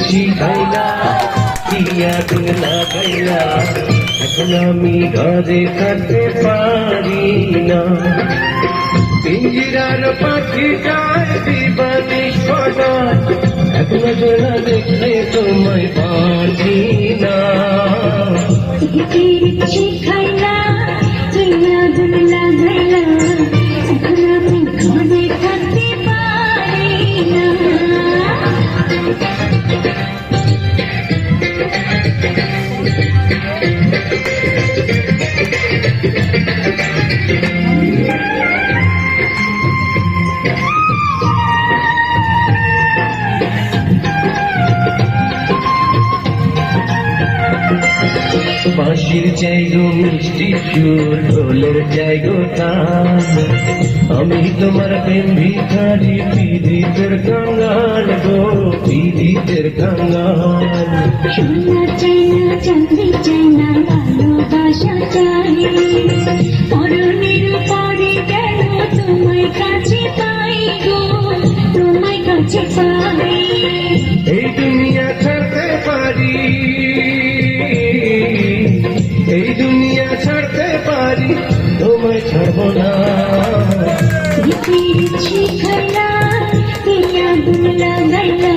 শিখাইলা দিয়া দিন লাগাইলা এখন আমি ঘরে থাকতে পারি না। পিঞ্জিরার পাখিটায় দিবানিশ পড়ায় এখন জোড়া দেখলে তোমায় পারি না। শিখাইলা দিয়া দিন লাগাইলা এখন আমি ঘরে থাকতে পারি না। বাঁশির চাইগো মিষ্টি সুর, ঢোলের চাইগো তান, আমি তোমার প্রেম ভিখারি, পীড়িতের কাঙ্গাল গো, পীড়িতের কাঙ্গাল। সোনা চাই না, চাঁদি চাই না, ভালোবাসা চাই, পরনের পরে কেন তোমায় কাছে পাই গো, তোমায় কাছে পাই। এই দুনিয়া ছাড়তে পারি, এই দুনিয়া ছাড়তে পারি, তোমায় ছাড়বো না। শিখাইলা দিয়া দিন লাগাইলা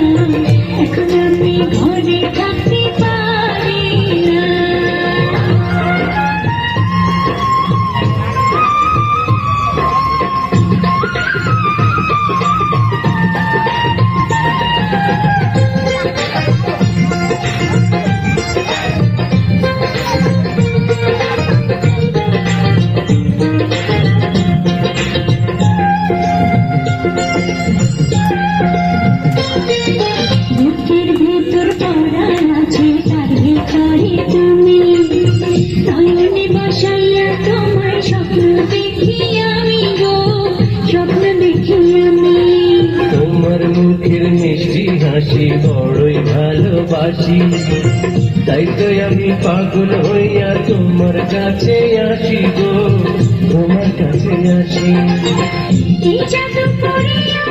এখন আমি ঘরে থাকতে পারি না। বুকের ভেতর পড়া আছে তার ভিতরে তুমি, নয়নে বসাইয়া তোমার স্বপ্ন দেখি আমি গো, স্বপ্ন দেখি আমি। তোমার মুখের মিষ্টি হাসি বড়ই ভালোবাসি, তাই তো আমি পাগল হইয়া তোমার কাছে আসি গো, তোমার কাছে আসি। কি জাদু করিয়া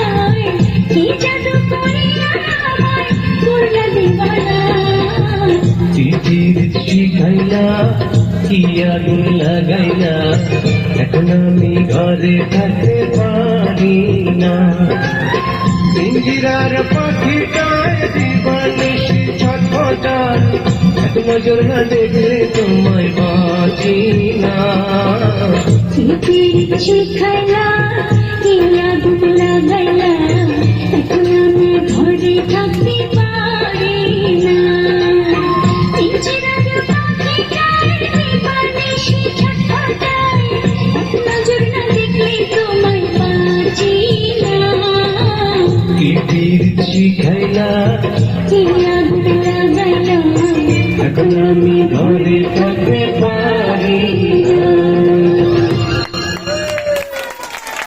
আমায়, কি জাদু করিয়া আমায় করলা দিবানা। চিঠির শিখাইলা কি আগুন লাগাইলা এখন আমি ঘরে থাকতে পারি না। পিঞ্জিরার পাখিটায় দিবানিশ ছটফটায় এখন নজর না দেখলে তোমায় বাঁচি না। শিখাইলা কি আগুন